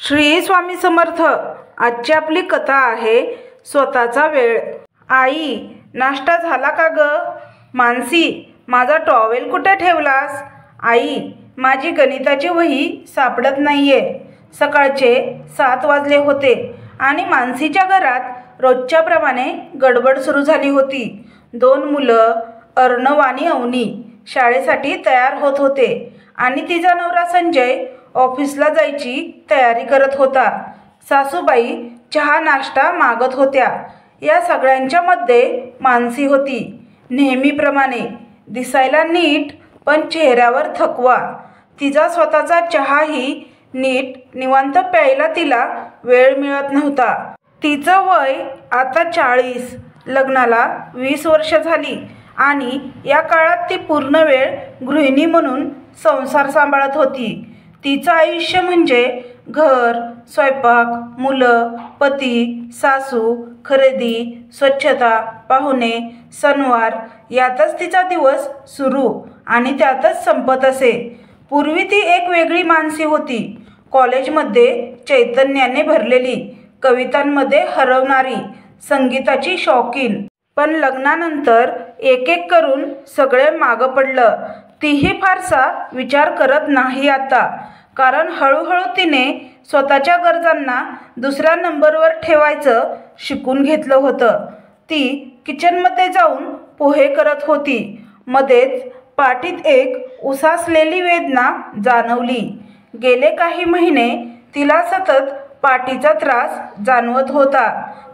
श्री स्वामी समर्थ। आजची आपली कथा आहे स्वतःचा वेळ। आई, नाश्ता झाला का ग? मानसी, माझा टॉवेल कुठे ठेवलास? आई, माझी गणिताची वही सापडत नाहीये। सकाळचे 7 वाजले होते आणि मानसीच्या घरात रोजच्याप्रमाणे गडबड सुरू झाली होती। 2 मुलं अर्णव आणि अवनी शाळेसाठी तयार होत होते आणि तिचा नवरा संजय ऑफिसला जायची तयारी करत होता। सासूबाई चहा नाश्ता मागत होत्या। या सगळ्यांच्या मध्ये मानसी होती। नेहमीप्रमाणे दिसायला नीट, पण चेहऱ्यावर थकवा। तिचा स्वतःचा चहाही नीट निवांत प्यायला तिला वेळ मिळत नव्हता। तिचं वय आता 40, लग्नाला 20 वर्ष झाली आणि या काळात ती पूर्ण वेळ गृहिणी म्हणून संसार सांभाळत होती। तिचं आयुष्य म्हणजे घर, स्वयंपाक, मुलं, पती, सासू, खरेदी, स्वच्छता, पाहुणे, सणवार यातच तिचा दिवस सुरू आणि त्यातच संपत असे। पूर्वी ती एक वेगळी मानसी होती। कॉलेजमध्ये चैतन्याने भरलेली, कवितांमध्ये हरवणारी, संगीताची शौकीन। पण लग्नानंतर एक एक करून सगळे मागं पडलं। तीही फारसा विचार करत नाही आता, कारण हळूहळू तिने स्वतःच्या गरजांना दुसऱ्या नंबरवर ठेवायचं शिकून घेतलं होतं। ती किचनमध्ये जाऊन पोहे करत होती। मध्येच पाठीत एक उसासलेली वेदना जाणवली। गेले काही महिने तिला सतत पाठीचा त्रास जाणवत होता।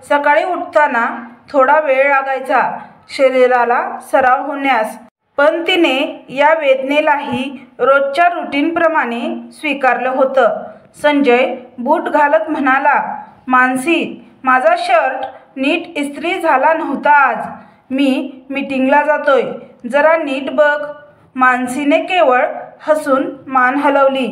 सकाळी उठताना थोडा वेळ लागायचा शरीराला सराव होण्यास, पण तिने या वेदनेलाही रोजच्या रुटीनप्रमाणे स्वीकारलं होतं। संजय बूट घालत म्हणाला, मानसी, माझा शर्ट नीट इस्त्री झाला नव्हता आज। मी मीटिंगला जातोय, जरा नीट बघ। मानसीने केवळ हसून मान हलवली।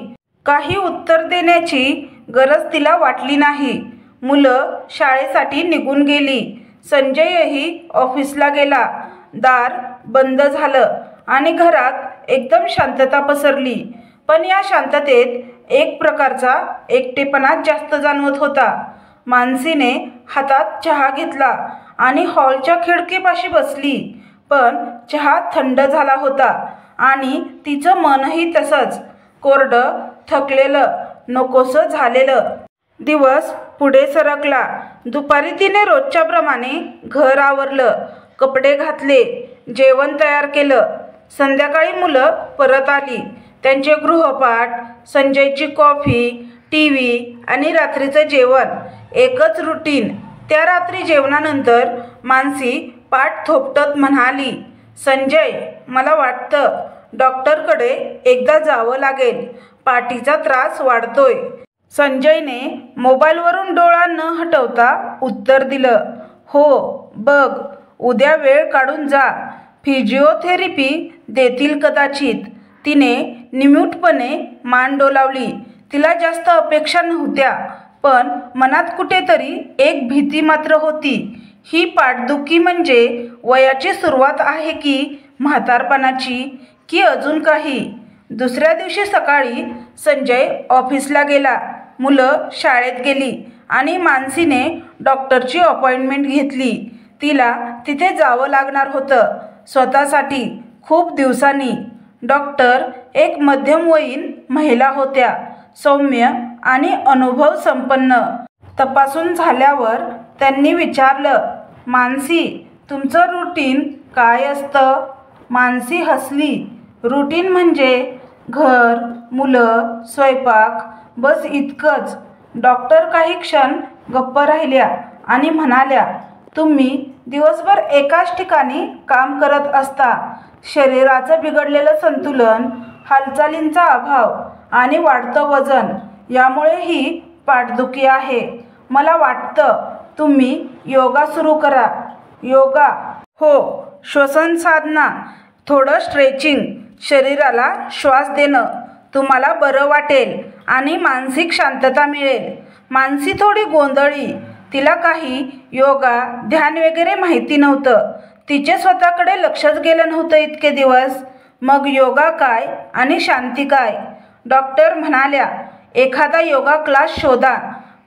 काही उत्तर देण्याची गरज तिला वाटली नाही। मुलं शाळेसाठी निघून गेली। संजयही ऑफिसला गेला। दार बंद झालं आणि घरात एकदम शांतता पसरली। पण या शांततेत एक प्रकारचा एकटेपणा जास्त जाणवत होता। मानसीने हातात चहा घेतला आणि हॉलच्या खिडकीपाशी बसली, पण चहा थंड झाला होता आणि तिचं मनही तसंच कोरडं, थकलेलं, नकोसं झालेलं। दिवस पुढे सरकला। दुपारी तिने रोजच्याप्रमाणे घर आवरलं, कपडे घातले, जेवण तयार केलं। संध्याकाळी मुलं परत आली। त्यांचे गृहपाठ, संजयची कॉफी, टीव्ही आणि रात्रीचं जेवण एकच रुटीन। त्या रात्री जेवणानंतर मानसी पाठ थोपटत म्हणाली, संजय, मला वाटतं डॉक्टरकडे एकदा जावं लागेल। पाठीचा त्रास वाढतोय। संजयने मोबाईलवरून डोळा न हटवता उत्तर दिलं, हो, बघ, उद्या वेळ काढून जा। फिजिओथेरपी देतील कदाचित। तिने निमूटपणे मान डोलावली। तिला जास्त अपेक्षा नव्हत्या, पण मनात कुठेतरी एक भीती मात्र होती। ही पाठदुखी म्हणजे वयाची सुरुवात आहे की म्हातारपणाची, की अजून काही? दुसऱ्या दिवशी सकाळी संजय ऑफिसला गेला, मुलं शाळेत गेली आणि मानसीने डॉक्टरची अपॉइंटमेंट घेतली। तिला तिथे जावं लागणार होतं, स्वतःसाठी, खूप दिवसांनी। डॉक्टर एक मध्यमवयीन महिला होत्या, सौम्य आणि अनुभव संपन्न। तपासून झाल्यावर त्यांनी विचारलं, मानसी, तुमचं रुटीन काय असतं? मानसी हसली, रुटीन म्हणजे घर, मुलं, स्वयंपाक, बस इतकंच। डॉक्टर काही क्षण गप्प राहिल्या आणि म्हणाल्या, तुम्ही दिवसभर एकाच ठिकाणी काम करत असता। शरीराचं बिघडलेलं संतुलन, हालचालींचा अभाव आणि वाढतं वजन यामुळे ही पाठदुखी आहे। मला वाटतं तुम्ही योगा सुरू करा। योगा? हो, श्वसन साधना, थोडं स्ट्रेचिंग, शरीराला श्वास देणं। तुम्हाला बरं वाटेल आणि मानसिक शांतता मिळेल। मानसी थोडी गोंधळी। तिला काही योगा, ध्यान वगैरे माहिती नव्हतं। तिचे स्वतःकडे लक्षच गेलं नव्हतं इतके दिवस। मग योगा काय आणि शांती काय? डॉक्टर म्हणाल्या, एखादा योगा क्लास शोधा.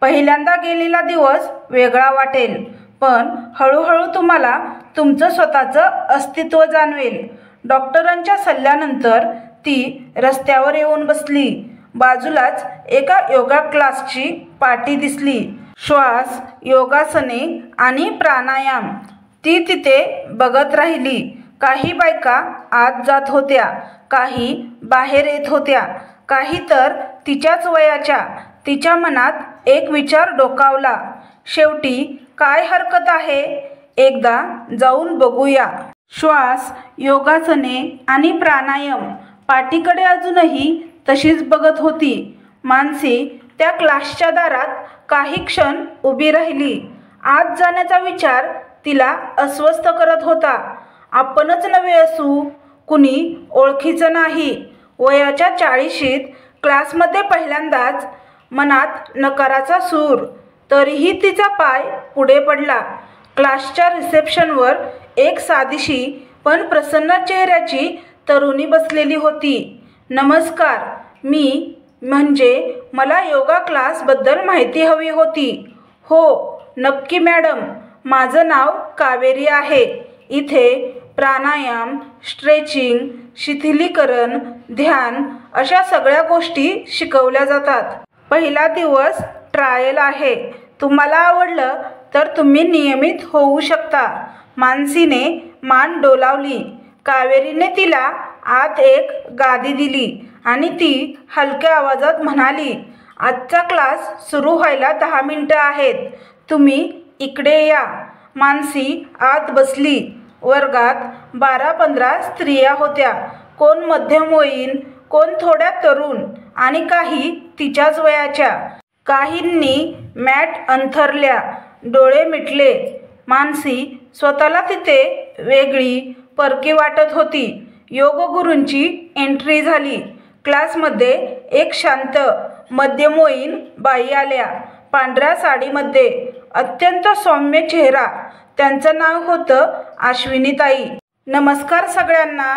पहिल्यांदा गेलेला दिवस वेगळा वाटेल, पण हळूहळू तुम्हाला तुमचं स्वतःचं अस्तित्व जाणवेल. डॉक्टरांच्या सल्ल्यानंतर ती रस्त्यावर येऊन बसली. बाजूलाच एका योगा क्लासची पाटी दिसली. श्वास, योगासने आणि प्राणायाम. ती तिथे बघत राहिली. काही बायका आत जात होत्या, काही बाहेर येत होत्या, काही तर तिच्याच वयाच्या. तिच्या मनात एक विचार डोकावला, शेवटी काय हरकत आहे, एकदा जाऊन बघूया. श्वास, योगासने आणि प्राणायाम. पाटीकडे अजूनही तशीच बघत होती. मानसी त्या क्लासच्या दारात काही क्षण उभी राहिली. आत जाण्याचा विचार तिला अस्वस्थ करत होता. आपणच नवे असू, कुणी ओळखीचं नाही. वयाच्या 40शीत क्लासमध्ये पहिल्यांदाच. मनात नकाराचा सूर. तरीही तिचा पाय पुढे पडला. क्लासच्या रिसेप्शनवर एक साधीशी पण प्रसन्न चेहऱ्याची तरुणी बसलेली होती. नमस्कार, म्हणजे मला योगा क्लासबद्दल माहिती हवी होती. हो नक्की मॅडम, माझं नाव कावेरी आहे. इथे प्राणायाम, स्ट्रेचिंग, शिथिलीकरण, ध्यान अशा सगळ्या गोष्टी शिकवल्या जातात. पहिला दिवस ट्रायल आहे. तुम्हाला आवडलं तर तुम्ही नियमित होऊ शकता. मानसीने मान डोलावली. कावेरीने तिला आत एक गादी दिली आणि ती हलक्या आवाजात म्हणाली, आजचा क्लास सुरू व्हायला 10 मिनिटं आहेत. तुम्ही इकडे या. मानसी आत बसली. वर्गात 12-15 स्त्रिया होत्या. कोण मध्यमवयीन, कोण थोड्या तरुण आणि काही तिच्याच वयाच्या. काहींनी मॅट अंथरल्या, डोळे मिटले. मानसी स्वतःला तिथे वेगळी, परकी वाटत होती. योगगुरूंची एंट्री झाली. क्लासमध्ये एक शांत, मध्यमवयीन बाई आल्या. पांढऱ्या साडीमध्ये, अत्यंत सौम्य चेहरा. त्यांचं नाव होतं अश्विनीताई. नमस्कार सगळ्यांना,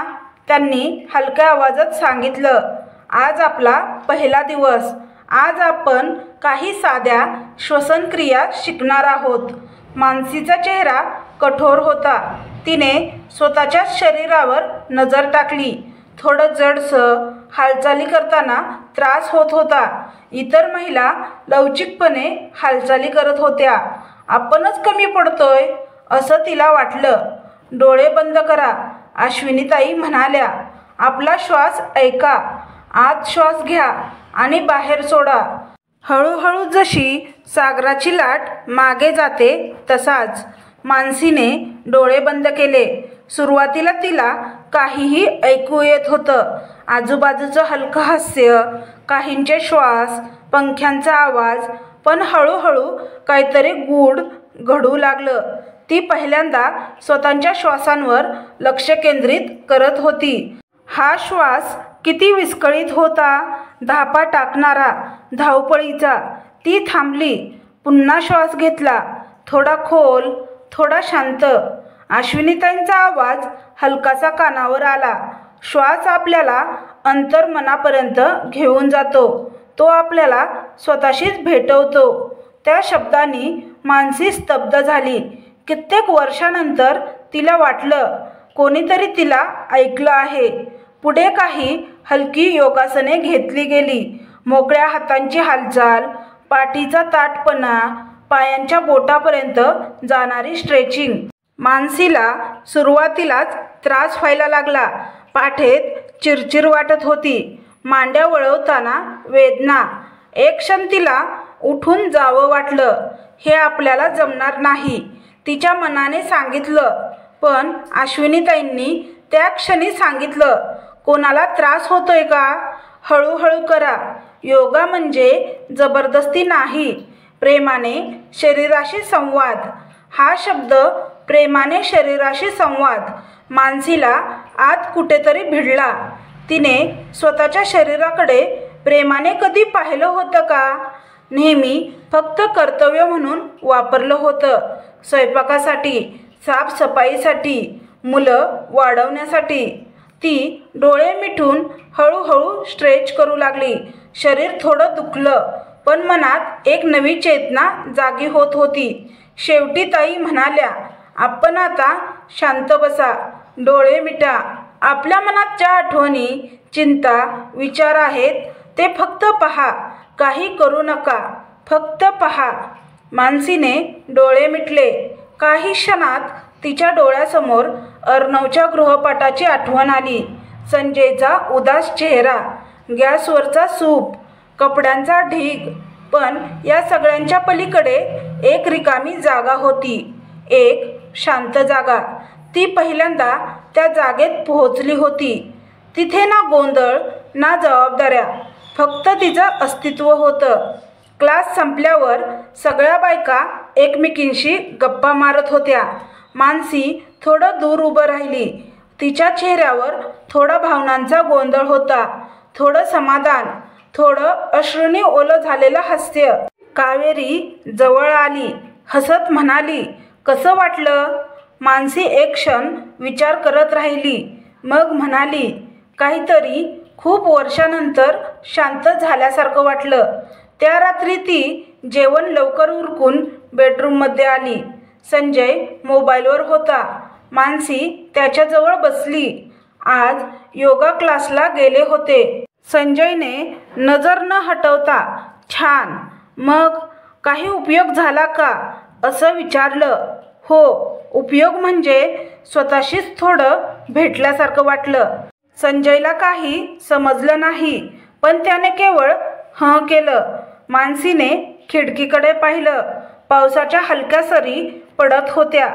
त्यांनी हलक्या आवाजात सांगितलं. आज आपला पहिला दिवस. आज आपण काही साध्या श्वसनक्रिया शिकणार आहोत. मानसीचा चेहरा कठोर होता. तिने स्वतःच्या शरीरावर नजर टाकली. थोडं जडसं, हालचाली करताना त्रास होत होता. इतर महिला लवचिकपणे हालचाली करत होत्या. आपणच कमी पडतोय असं तिला वाटलं. डोळे बंद करा, अश्विनीताई म्हणाल्या. आपला श्वास ऐका. आत श्वास घ्या आणि बाहेर सोडा. हळूहळू जशी सागराची लाट मागे जाते तसाच. मानसीने डोळे बंद केले. सुरुवातीला तिला काहीही ऐकू येत होतं. आजूबाजूचं हलकं हास्य, काहींचे श्वास, पंख्यांचा आवाज. पण हळूहळू काहीतरी गूढ घडू लागलं. ती पहिल्यांदा स्वतःच्या श्वासांवर लक्ष केंद्रित करत होती. हा श्वास किती विस्कळीत होता, धापा टाकणारा, धावपळीचा. ती थांबली. पुन्हा श्वास घेतला. थोडा खोल, थोडा शांत. अश्विनीताईंचा आवाज हलकासा कानावर आला. श्वास आपल्याला अंतर्मनापर्यंत घेऊन जातो. तो आपल्याला स्वतःशीच भेटवतो. त्या शब्दांनी मानसी स्तब्ध झाली. कित्येक वर्षानंतर तिला वाटलं, कोणीतरी तिला ऐकलं आहे. पुढे काही हलकी योगासने घेतली गेली. मोकळ्या हातांची हालचाल, पाठीचा ताठपणा, पायांच्या बोटापर्यंत जाणारी स्ट्रेचिंग. मानसीला सुरुवातीलाच त्रास व्हायला लागला. पाठीत चिरचिर वाटत होती. मांड्या वळवताना वेदना. एक क्षण तिला उठून जावं वाटलं. हे आपल्याला जमणार नाही, तिच्या मनाने सांगितलं. पण अश्विनीताईंनी त्या क्षणी सांगितलं, कोणाला त्रास होतोय का? हळूहळू करा. योगा म्हणजे जबरदस्ती नाही, प्रेमाने शरीराशी संवाद. हा शब्द, प्रेमाने शरीराशी संवाद, मानसीला आत कुठेतरी भिडला. तिने स्वतःच्या शरीराकडे प्रेमाने कधी पाहिलं होतं का? नेहमी फक्त कर्तव्य म्हणून वापरलं होतं. स्वयंपाकासाठी, साफसफाईसाठी, मुलं वाढवण्यासाठी. ती डोळे मिटून हळूहळू स्ट्रेच करू लागली. शरीर थोडं दुखलं, पण मनात एक नवी चेतना जागी होत होती. शेवटी ताई म्हणाल्या, आपण आता शांत बसा, डोळे मिटा. आपल्या मनात ज्या आठवणी, चिंता, विचार आहेत ते फक्त पहा. काही करू नका, फक्त पहा. मानसीने डोळे मिटले. काही क्षणात तिच्या डोळ्यासमोर अर्णवच्या गृहपाठाची आठवण आली. संजयचा उदास चेहरा, गॅसवरचा सूप, कपड्यांचा ढीग. पण या सगळ्यांच्या पलीकडे एक रिकामी जागा होती, एक शांत जागा. ती पहिल्यांदा त्या जागेत पोहोचली होती. तिथे ना गोंधळ, ना जबाबदाऱ्या, फक्त तिचं अस्तित्व होतं. क्लास संपल्यावर सगळ्या बायका एकमेकींशी गप्पा मारत होत्या. मानसी थोडं दूर उभं राहिली. तिच्या चेहऱ्यावर थोडा भावनांचा गोंधळ होता, थोडं समाधान, थोडं अश्रूंनी ओलं झालेलं हास्य. कावेरी जवळ आली, हसत म्हणाली, कसं वाटलं? मानसी एक क्षण विचार करत राहिली, मग म्हणाली, काहीतरी खूप वर्षानंतर शांत झाल्यासारखं वाटलं. त्या रात्री ती जेवण लवकर उरकून बेडरूममध्ये आली. संजय मोबाईलवर होता. मानसी त्याच्याजवळ बसली. आज योगा क्लासला गेले होते. संजयने नजर न हटवता, छान, मग काही उपयोग झाला का असं विचारलं. हो, उपयोग म्हणजे स्वतःशीच थोडं भेटल्यासारखं वाटलं. संजयला काही समजलं नाही, पण त्याने केवळ हं केलं. मानसीने खिडकीकडे पाहिलं. पावसाच्या हलक्या सरी पडत होत्या.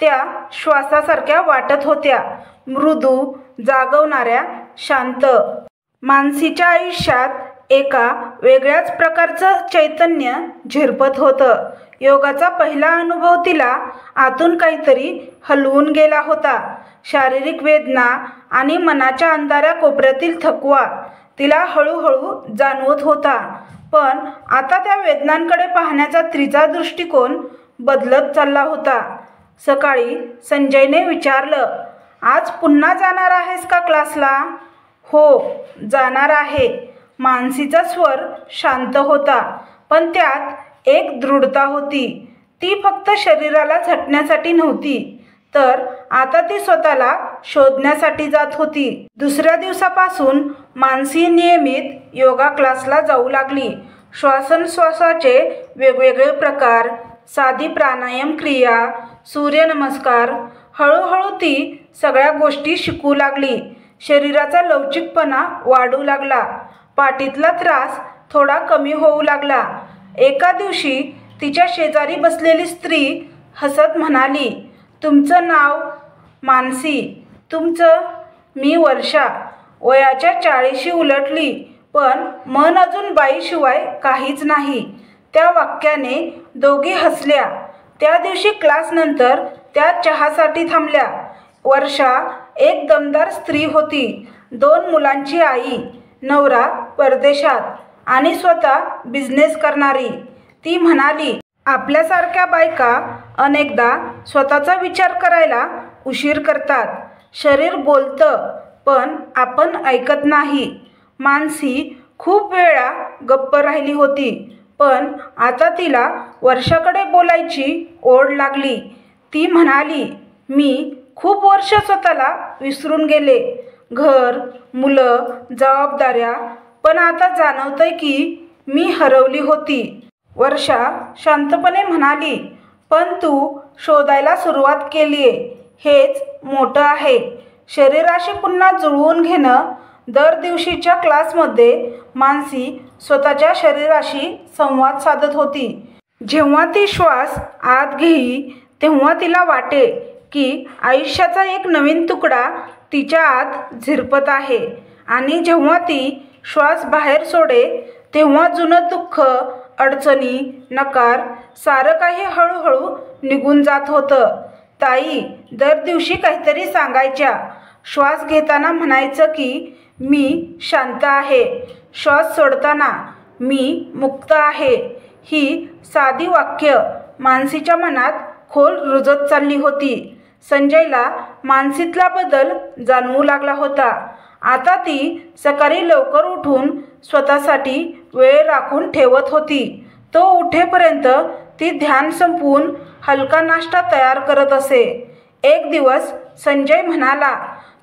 त्या श्वासासारख्या वाटत होत्या, मृदू, जागवणाऱ्या, शांत. मानसीच्या आयुष्यात एका वेगळ्याच प्रकारचं चैतन्य झिरपत होतं. योगाचा पहिला अनुभव तिला आतून काहीतरी हलवून गेला होता. शारीरिक वेदना आणि मनाच्या अंधाऱ्या कोपऱ्यातील थकवा तिला हळूहळू जाणवत होता. पण आता त्या वेदनांकडे पाहण्याचा तिचा दृष्टिकोन बदलत चालला होता. सकाळी संजयने विचारलं, आज पुन्हा जाणार आहेस का क्लासला? हो, जाणार आहे. मानसीचा स्वर शांत होता, पण त्यात एक दृढता होती. ती फक्त शरीराला झटण्यासाठी नव्हती, तर आता ती स्वतःला शोधण्यासाठी जात होती. दुसऱ्या दिवसापासून मानसी नियमित योगा क्लासला जाऊ लागली. श्वासोच्छ्वासाचे वेगवेगळे प्रकार, साधी प्राणायाम क्रिया, सूर्यनमस्कार. हळूहळू ती सगळ्या गोष्टी शिकू लागली. शरीराचा लवचिकपणा वाढू लागला. पाठीतला त्रास थोडा कमी होऊ लागला. एका दिवशी तिच्या शेजारी बसलेली स्त्री हसत म्हणाली, तुमचं नाव? मानसी. तुमचं? मी वर्षा. वयाच्या 40शी उलटली, पण मन अजून बाईशिवाय काहीच नाही. त्या वाक्याने दोघी हसल्या. त्या दिवशी क्लासनंतर त्या चहासाठी थांबल्या. वर्षा एक दमदार स्त्री होती. 2 मुलांची आई, नवरा परदेशात आणि स्वतः बिझनेस करणारी. ती म्हणाली, आपल्यासारख्या बायका अनेकदा स्वतःचा विचार करायला उशीर करतात. शरीर बोलतं, पण आपण ऐकत नाही. मानसी खूप वेळा गप्प राहिली होती, पण आता तिला वर्षाकडे बोलायची ओढ लागली. ती म्हणाली, मी खूप वर्ष स्वतःला विसरून गेले. घर, मुलं, जबाबदाऱ्या, पण आता जाणवतंय की मी हरवली होती. वर्षा शांतपणे म्हणाली, पण तू शोधायला सुरुवात केलीये, हेच मोठं आहे. शरीराशी पुन्हा जुळवून घेणं. दर दिवशीच्या क्लासमध्ये मानसी स्वतःच्या शरीराशी संवाद साधत होती. जेव्हा ती श्वास आत घेई, तेव्हा तिला वाटे की आयुष्याचा एक नवीन तुकडा तिच्या आत झिरपत आहे. आणि जेव्हा ती श्वास बाहेर सोडे, तेव्हा जुनं दुःख, अडचणी, नकार, सारं काही हळूहळू निघून जात होतं. ताई दर दिवशी काहीतरी सांगायच्या. श्वास घेताना म्हणायचं की मी शांत आहे. श्वास सोडताना मी मुक्त आहे. ही साधी वाक्य मानसीच्या मनात खोल रुजत चालली होती. संजयला मानसीतला बदल जाणवू लागला होता. आता ती सकाळी लवकर उठून स्वतःसाठी वेळ राखून ठेवत होती. तो उठेपर्यंत ती ध्यान संपवून हलका नाश्ता तयार करत असे. एक दिवस संजय म्हणाला,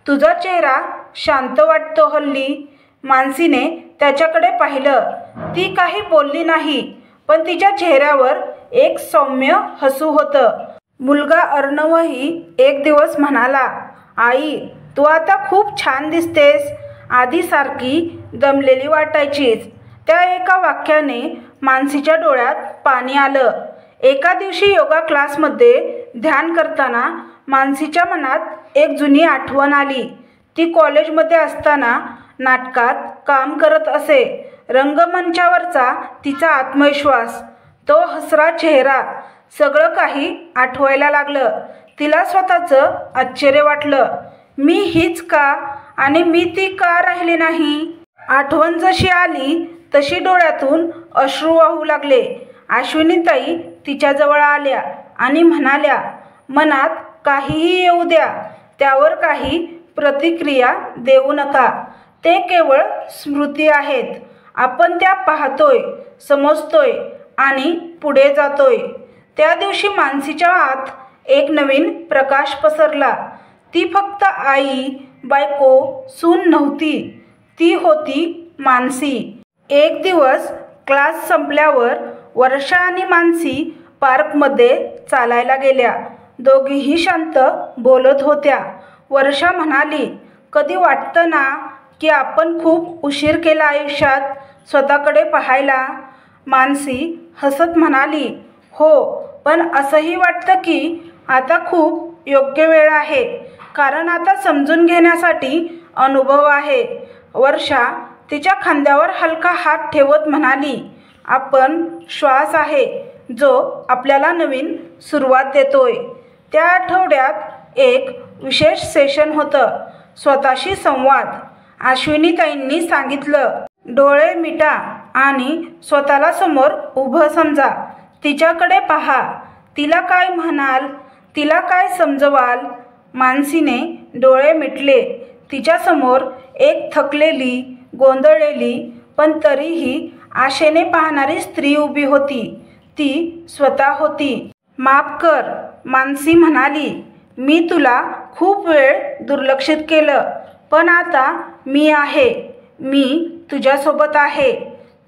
तुझा चेहरा शांत वाटतो हल्ली. मानसीने त्याच्याकडे पाहिलं. ती काही बोलली नाही, पण तिच्या चेहऱ्यावर एक सौम्य हसू होतं. मुलगा अर्णवही एक दिवस म्हणाला, आई तू आता खूप छान दिसतेस. आधी सारखी दमलेली वाटायचीस. त्या एका वाक्याने मानसीच्या डोळ्यात पाणी आलं. एका दिवशी योगा क्लासमध्ये ध्यान करताना मानसीच्या मनात एक जुनी आठवण आली. ती कॉलेजमध्ये असताना नाटकात काम करत असे. रंगमंचावरचा तिचा आत्मविश्वास, तो हसरा चेहरा, सगळं काही आठवायला लागलं. तिला स्वतःचं आश्चर्य वाटलं. मी हीच का आणि मी ती का राहिली नाही. आठवण जशी आली तशी डोळ्यातून अश्रू वाहू लागले. अश्विनीताई तिच्याजवळ आल्या आणि म्हणाल्या, मनात काहीही येऊ द्या, त्यावर काही प्रतिक्रिया देऊ नका. ते केवळ स्मृती आहेत. आपण त्या पाहतोय, समजतोय आणि पुढे जातोय. त्या दिवशी मानसीच्या आत एक नवीन प्रकाश पसरला. ती फक्त आई, बायको, सून नव्हती. ती होती मानसी. एक दिवस क्लास संपल्यावर वर्षा आणि मानसी पार्कमध्ये चालायला गेल्या. दोघीही शांत बोलत होत्या. वर्षा म्हणाली, कधी वाटतं ना की आपण खूप उशीर केला आयुष्यात स्वतःकडे पाहायला. मानसी हसत म्हणाली, हो, पण असंही वाटतं की आता खूप योग्य वेळ आहे, कारण आता समजून घेण्यासाठी अनुभव आहे. वर्षा तिच्या खांद्यावर हलका हात ठेवत म्हणाली, आपण श्वास आहे जो आपल्याला नवीन सुरुवात देतोय. त्या आठवड्यात एक विशेष सेशन होतं, स्वतःशी संवाद. अश्विनीताईंनी सांगितलं, डोळे मिटा आणि स्वतःला समोर उभं समजा. तिच्याकडे पहा. तिला काय म्हणाल, तिला काय समजवाल. मानसीने डोळे मिटले. तिच्यासमोर एक थकलेली, गोंधळलेली पण तरीही आशेने पाहणारी स्त्री उभी होती. ती स्वतः होती. माफ कर, मानसी म्हणाली, मी तुला खूप वेळ दुर्लक्षित केलं, पण आता मी आहे. मी तुझ्यासोबत आहे.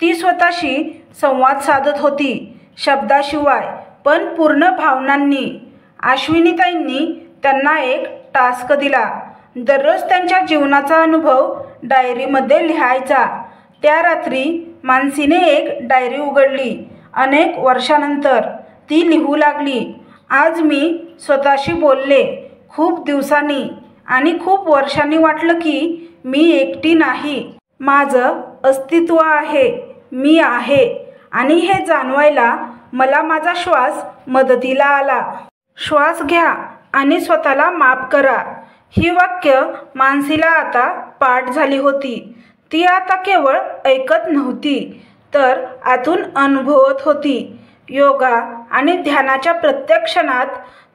ती स्वतःशी संवाद साधत होती, शब्दाशिवाय पण पूर्ण भावनांनी. अश्विनीताईंनी त्यांना एक टास्क दिला. दररोज त्यांच्या जीवनाचा अनुभव डायरीमध्ये लिहायचा. त्या रात्री मानसीने एक डायरी उघडली. अनेक वर्षानंतर ती लिहू लागली, आज मी स्वतःशी बोलले. खूप दिवसांनी आणि खूप वर्षांनी वाटलं की मी एकटी नाही. माझं अस्तित्व आहे. मी आहे. आणि हे जाणवायला मला माझा श्वास मदतीला आला. श्वास घ्या आणि स्वतःला माफ करा. ही वाक्य मानसीला आता पाठ झाली होती. ती आता केवळ ऐकत नव्हती, तर आतून अनुभवत होती. योगा आणि ध्यानाच्या प्रत्येक क्षणात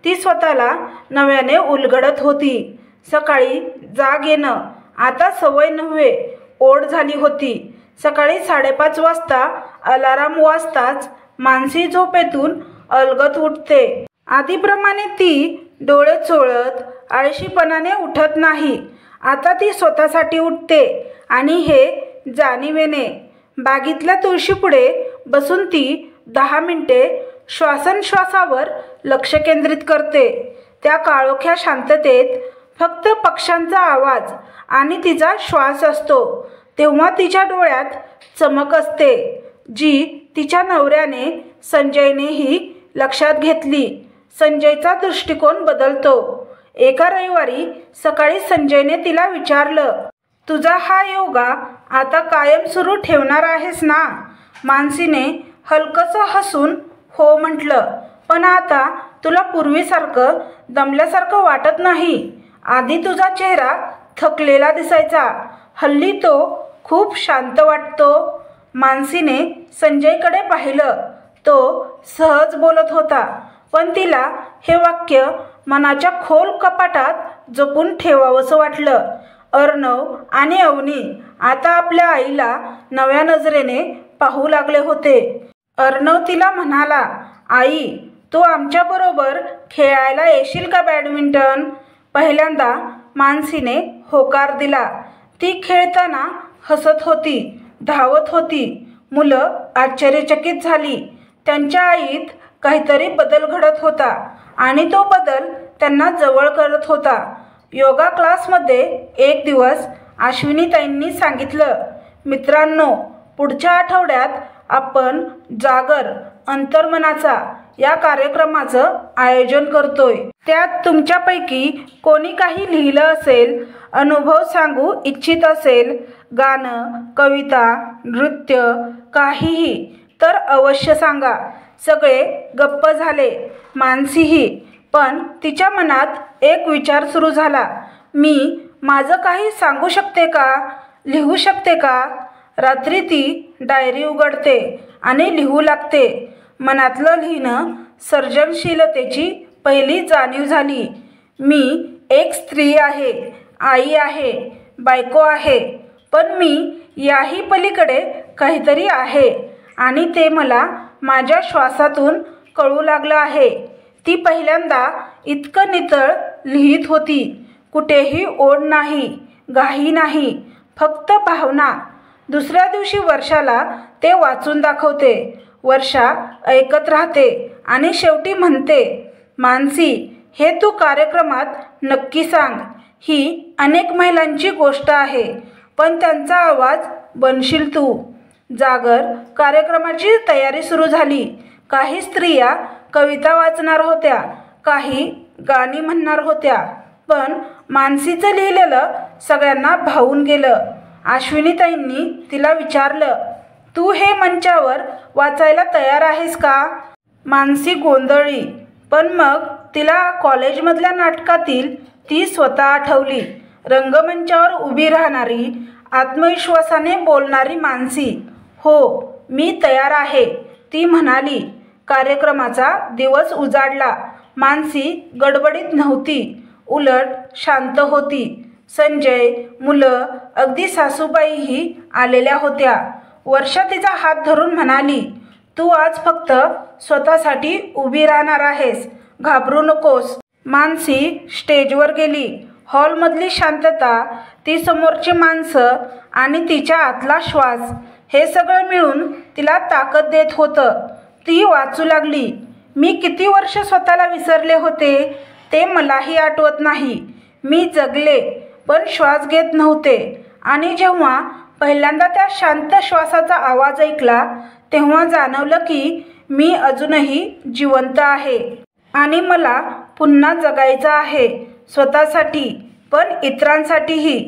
ती स्वतःला नव्याने उलगडत होती. सकाळी जाग येणं आता सवय नव्हे, ओढ झाली होती. सकाळी 5:30 वाजता अलाराम वाजताच मानसी झोपेतून अलगद उठते. आधीप्रमाणे ती डोळे चोळत आळशीपणाने उठत नाही. आता ती स्वतःसाठी उठते आणि हे जाणीवेने. बागेतल्या तुळशीपुढे बसून ती 10 मिनिटे श्वासोच्छ्वासावर लक्ष केंद्रित करते. त्या काळोख्या शांततेत फक्त पक्ष्यांचा आवाज आणि तिचा श्वास असतो. तेव्हा तिच्या डोळ्यात चमक असते, जी तिच्या नवऱ्याने संजयनेही लक्षात घेतली. संजयचा दृष्टिकोन बदलतो. एका रविवारी सकाळी संजयने तिला विचारलं, तुझा हा योगा आता कायम सुरू ठेवणार आहेस ना. मानसीने हलकसं हसून हो म्हटलं. पण आता तुला पूर्वीसारखं दमल्यासारखं वाटत नाही. आधी तुझा चेहरा थकलेला दिसायचा, हल्ली तो खूप शांत वाटतो. मानसीने संजयकडे पाहिलं. तो सहज बोलत होता, पण तिला हे वाक्य मनाच्या खोल कपाटात जपून ठेवावंसं वाटलं. अर्णव आणि अवनी आता आपल्या आईला नव्या नजरेने पाहू लागले होते. अर्णव तिला म्हणाला, आई, तू आमच्याबरोबर खेळायला येशील का बॅडमिंटन? पहिल्यांदा मानसीने होकार दिला. ती खेळताना हसत होती, धावत होती. मुलं आश्चर्यचकित झाली. त्यांच्या आईत काहीतरी बदल घडत होता आणि तो बदल त्यांना जवळ करत होता. योगा क्लासमध्ये एक दिवस अश्विनीताईंनी सांगितलं, मित्रांनो, पुढच्या आठवड्यात आपण जागर अंतर्मनाचा या कार्यक्रमाचं आयोजन करतोय. त्यात तुमच्यापैकी कोणी काही लिहिलं असेल, अनुभव सांगू इच्छित असेल, गाणं, कविता, नृत्य, काहीही, तर अवश्य सांगा. सगळे गप्प झाले, मानसीही. पण तिच्या मनात एक विचार सुरू झाला, मी माझं काही सांगू शकते का, लिहू शकते का? रात्री ती डायरी उघडते आणि लिहू लागते. मनातलं लिहिणं सर्जनशीलतेची पहिली जाणीव झाली. मी एक स्त्री आहे, आई आहे, बायको आहे, पण मी याही पलीकडे काहीतरी आहे आणि ते मला माझ्या श्वासातून कळू लागलं आहे. ती पहिल्यांदा इतकं नितळ लिहित होती. कुठेही ओढ नाही, घाई नाही, फक्त भावना. दुसऱ्या दिवशी वर्षाला ते वाचून दाखवते. वर्षा ऐकत राहते आणि शेवटी म्हणते, मानसी, हे तू कार्यक्रमात नक्की सांग. ही अनेक महिलांची गोष्ट आहे, पण त्यांचा आवाज बनशील तू. जागर कार्यक्रमाची तयारी सुरू झाली. काही स्त्रिया कविता वाचणार होत्या, काही गाणी म्हणणार होत्या, पण मानसीचं लिहिलेलं सगळ्यांना भावून गेलं. अश्विनीताईंनी तिला विचारलं, तू हे मंचावर वाचायला तयार आहेस का? मानसी गोंधळली, पण मग तिला कॉलेजमधल्या नाटकातील ती स्वतः आठवली. रंगमंचावर उभी राहणारी, आत्मविश्वासाने बोलणारी मानसी. हो, मी तयार आहे, ती म्हणाली. कार्यक्रमाचा दिवस उजाडला. मानसी गडबडीत नव्हती, उलट शांत होती. संजय, मुलं, अगदी सासूबाईही आलेल्या होत्या. वर्षा तिचा हात धरून म्हणाली, तू आज फक्त स्वतःसाठी उभी राहणार आहेस, घाबरू नकोस. मानसी स्टेजवर गेली. हॉलमधली शांतता, ती समोरची माणसं आणि तिच्या आतला श्वास, हे सगळं मिळून तिला ताकद देत होतं. ती वाचू लागली. मी किती वर्ष स्वतःला विसरले होते ते मलाही आठवत नाही. मी जगले, पण श्वास घेत नव्हते. आणि जेव्हा पहिल्यांदा त्या शांत श्वासाचा आवाज ऐकला, तेव्हा जाणवलं की मी अजूनही जिवंत आहे आणि मला पुन्हा जगायचं आहे, स्वतःसाठी पण इतरांसाठीही.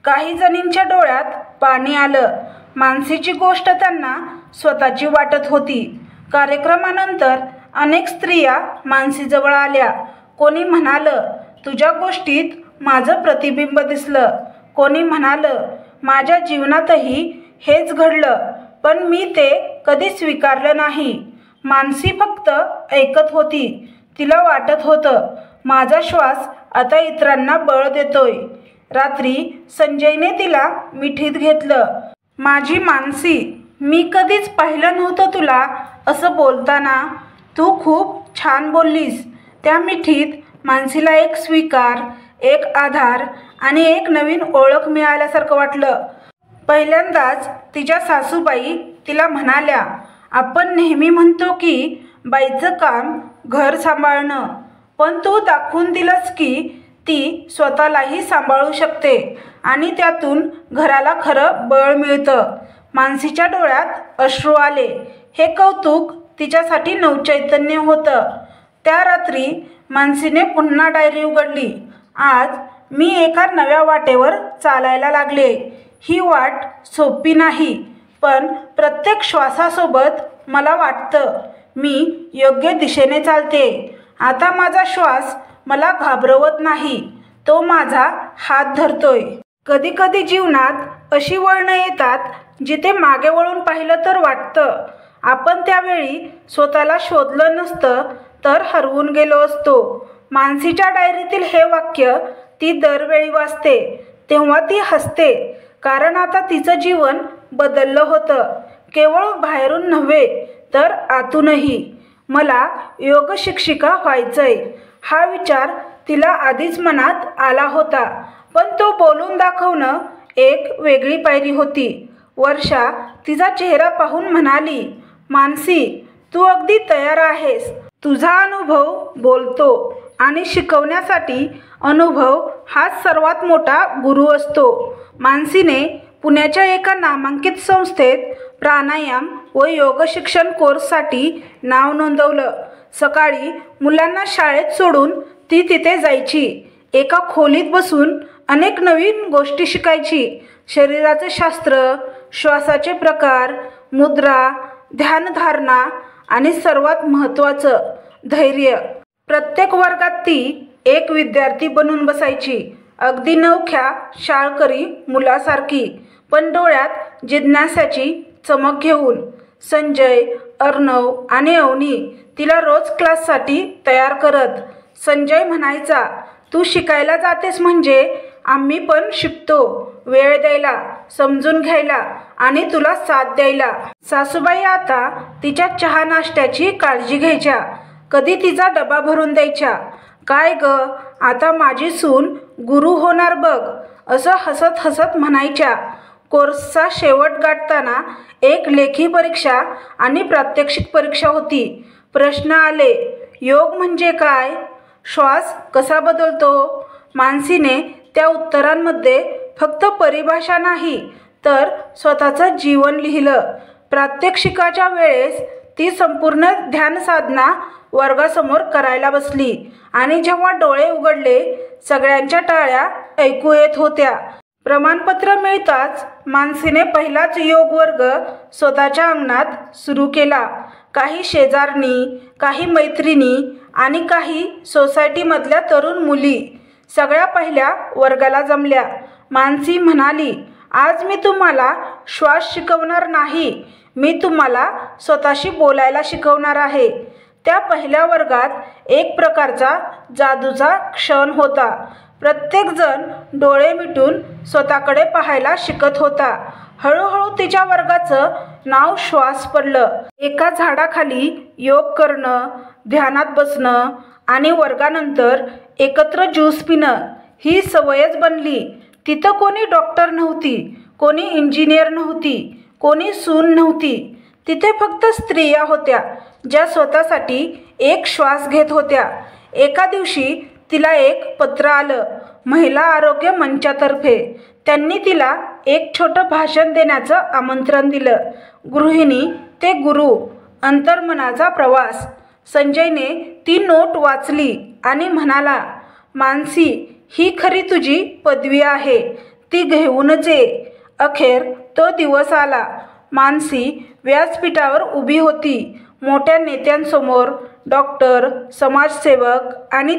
काही जणींच्या डोळ्यात पाणी आलं. मानसीची गोष्ट त्यांना स्वतःची वाटत होती. कार्यक्रमानंतर अनेक स्त्रिया मानसीजवळ आल्या. कोणी म्हणालं, तुझ्या गोष्टीत माझं प्रतिबिंब दिसलं. कोणी म्हणालं, माझ्या जीवनातही हेच घडलं, पण मी ते कधी स्वीकारलं नाही. मानसी फक्त ऐकत होती. तिला वाटत होतं, माझा श्वास आता इतरांना बळ देतोय. रात्री संजयने तिला मिठीत घेतलं. माझी मानसी, मी कधीच पाहिलं नव्हतं तुला असं बोलताना. तू खूप छान बोललीस. त्या मिठीत मानसीला एक स्वीकार, एक आधार आणि एक नवीन ओळख मिळाल्यासारखं वाटलं. पहिल्यांदाच तिच्या सासूबाई तिला म्हणाल्या, आपण नेहमी म्हणतो की बाईचं काम घर सांभाळणं, पण तू दाखवून दिलंस की ती स्वतःलाही सांभाळू शकते आणि त्यातून घराला खरं बळ मिळतं. मानसीच्या डोळ्यात अश्रू आले. हे कौतुक तिच्यासाठी नवचैतन्य होतं. त्या रात्री मानसीने पुन्हा डायरी उघडली. आज मी एका नव्या वाटेवर चालायला लागले. ही वाट सोपी नाही, पण प्रत्येक श्वासासोबत मला वाटतं मी योग्य दिशेने चालते. आता माझा श्वास मला घाबरवत नाही, तो माझा हात धरतोय. कधी कधी जीवनात अशी वळणं येतात जिथे मागे वळून पाहिलं तर वाटतं आपण त्यावेळी स्वतःला शोधलं नसतं तर हरवून गेलो असतो. मानसीच्या डायरीतील हे वाक्य ती दरवेळी वाचते. तेव्हा ती हसते, कारण आता तिचं जीवन बदललं होतं, केवळ बाहेरून नव्हे तर आतूनही. मला योग शिक्षिका व्हायचंय हा विचार तिला आधीच मनात आला होता, पण तो बोलून दाखवणं एक वेगळी पायरी होती. वर्षा तिचा चेहरा पाहून म्हणाली, मानसी, तू अगदी तयार आहेस. तुझा अनुभव बोलतो आणि शिकवण्यासाठी अनुभव हाच सर्वात मोठा गुरु असतो. मानसीने पुण्याच्या एका नामांकित संस्थेत प्राणायाम व योग शिक्षण कोर्ससाठी नाव नोंदवलं. सकाळी मुलांना शाळेत सोडून ती तिथे जायची. एका खोलीत बसून अनेक नवीन गोष्टी शिकायची. शरीराचे शास्त्र, श्वासाचे प्रकार, मुद्रा, ध्यानधारणा आणि सर्वात महत्त्वाचं धैर्य. प्रत्येक वर्गात ती एक विद्यार्थी बनून बसायची, अगदी नवख्या शाळकरी मुलासारखी, पण डोळ्यात जिज्ञासाची चमक घेऊन. संजय, अर्णव आणि अवनी तिला रोज क्लाससाठी तयार करत. संजय म्हणायचा, तू शिकायला जातेस म्हणजे आम्ही पण शिकतो, वेळ द्यायला, समजून घ्यायला आणि तुला साथ द्यायला. सासूबाई आता तिच्या चहा नाश्त्याची काळजी घ्यायच्या, कधी तिचा डबा भरून द्यायच्या. काय ग, आता माझी सून गुरु होणार बघ, असं हसत हसत म्हणायच्या. कोर्सचा शेवट गाठताना एक लेखी परीक्षा आणि प्रात्यक्षिक परीक्षा होती. प्रश्न आले, योग म्हणजे काय? श्वास कसा बदलतो? मानसीने त्या उत्तरांमध्ये फक्त परिभाषा नाही तर स्वतःचं जीवन लिहिलं. प्रात्यक्षिकाच्या वेळेस ती संपूर्ण ध्यान साधना वर्गासमोर करायला बसली आणि जेव्हा डोळे उघडले सगळ्यांच्या टाळ्या ऐकू येत होत्या. प्रमाणपत्र मिळताच मानसीने पहिलाच योग वर्ग स्वतःच्या अंगणात सुरू केला. काही शेजारणी, काही मैत्रिणी आणि काही सोसायटीमधल्या तरुण मुली सगळ्या पहिल्या वर्गाला जमल्या. मानसी म्हणाली, आज मी तुम्हाला श्वास शिकवणार नाही, मी तुम्हाला स्वतःशी बोलायला शिकवणार आहे. त्या पहिल्या वर्गात एक प्रकारचा जादूचा क्षण होता. प्रत्येकजण डोळे मिटून स्वतःकडे पाहायला शिकत होता. हळूहळू तिच्या वर्गाचं नाव श्वास पडलं. एका झाडाखाली योग करणं, ध्यानात बसणं आणि वर्गानंतर एकत्र ज्यूस पिणं ही सवयच बनली. तिथं कोणी डॉक्टर नव्हती, कोणी इंजिनियर नव्हती, कोणी सून नव्हती. तिथे फक्त स्त्रिया होत्या ज्या स्वतःसाठी एक श्वास घेत होत्या. एका दिवशी तिला एक पत्र आलं महिला आरोग्य मंचातर्फे. त्यांनी तिला एक छोटं भाषण देण्याचं आमंत्रण दिलं. गृहिणी ते गुरु, अंतर्मनाचा प्रवास. संजयने ती नोट वाचली आणि म्हणाला, मानसी, ही खरी तुझी पदवी आहे, ती घेऊनच ये. अखेर तो दिवस आला. मानसी व्यासपीठावर उभी होती, मोठ्या नेत्यांसमोर, डॉक्टर, समाजसेवक आणि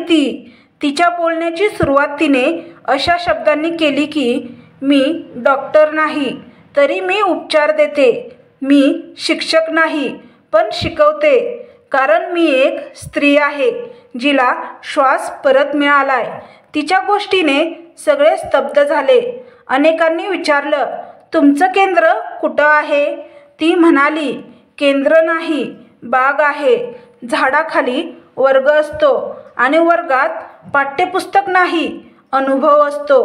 तिच्या बोलण्याची सुरुवात तिने अशा शब्दांनी केली की, मी डॉक्टर नाही तरी मी उपचार देते, मी शिक्षक नाही पण शिकवते, कारण मी एक स्त्री आहे जिला श्वास परत मिळालाय. तिच्या गोष्टीने सगळे स्तब्ध झाले. अनेकांनी विचारलं, तुमचं केंद्र कुठं आहे? ती म्हणाली, केंद्र नाही, बाग आहे. झाडाखाली वर्ग असतो आणि वर्गात पाठ्यपुस्तक नाही, अनुभव असतो.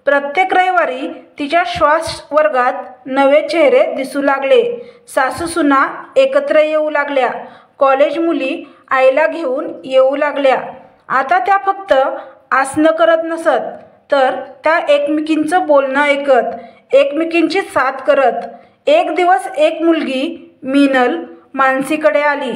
प्रत्येक रविवारी तिच्या श्वास वर्गात नवे चेहरे दिसू लागले. सासूसुना एकत्र येऊ लागल्या. कॉलेज मुली आईला घेऊन येऊ लागल्या. आता त्या फक्त आसनं करत नसत, तर त्या एकमेकींचं बोलणं ऐकत, एकमेकींची साथ करत. एक दिवस एक मुलगी मीनल मानसीकडे आली.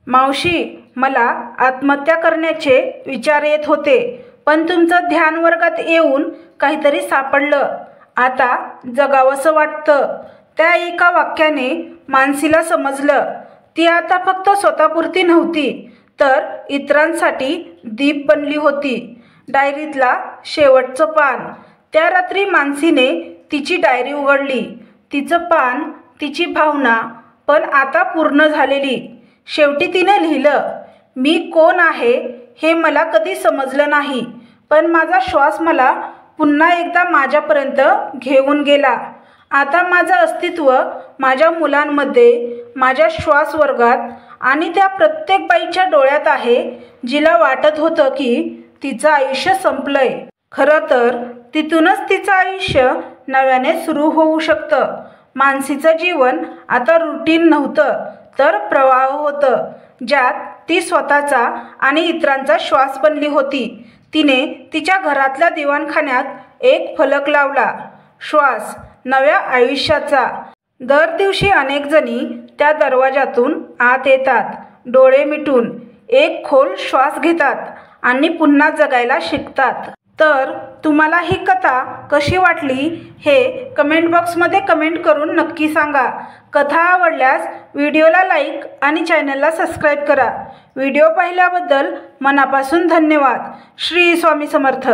मावशी, मला आत्महत्या करण्याचे विचार येत होते, पण तुमचं ध्यान वर्गात येऊन काहीतरी सापडलं. आता जगावंसं वाटतं. त्या एका वाक्याने मानसीला समजलं, ती आता फक्त स्वतःपुरती नव्हती तर इतरांसाठी दीप बनली होती. डायरीतला शेवटचं पान. त्या रात्री मानसीने तिची डायरी उघडली. तिचं पान, तिची भावना, पण आता पूर्ण झालेली. शेवटी तिने लिहिलं, मी कोण आहे हे मला कधी समजलं नाही, पण माझा श्वास मला पुन्हा एकदा माझ्यापर्यंत घेऊन गेला. आता माझं अस्तित्व माझ्या मुलांमध्ये, माझ्या श्वासवर्गात आणि त्या प्रत्येक बाईच्या डोळ्यात आहे जिला वाटत होतं की तिचं आयुष्य संपलंय. खरं तर तिथूनच तिचं आयुष्य नव्याने सुरू होऊ शकतं. मानसीचं जीवन आता रुटीन नव्हतं, तर प्रवाह होतं, ज्यात ती स्वतःचा आणि इतरांचा श्वास बनली होती. तिने तिच्या घरातल्या दिवाणखान्यात एक फलक लावला, श्वास नव्या आयुष्याचा. दर दिवशी अनेक जणी त्या दरवाजातून आत येतात, डोळे मिटून एक खोल श्वास घेतात आणि पुन्हा जगायला शिकतात. तर तुम्हाला ही कथा कशी वाटली हे कमेंट बॉक्समध्ये कमेंट करून नक्की सांगा. कथा आवडल्यास व्हिडिओला लाईक आणि चॅनलला सबस्क्राईब करा. व्हिडिओ पाहिल्याबद्दल मनापासून धन्यवाद. श्री स्वामी समर्थ.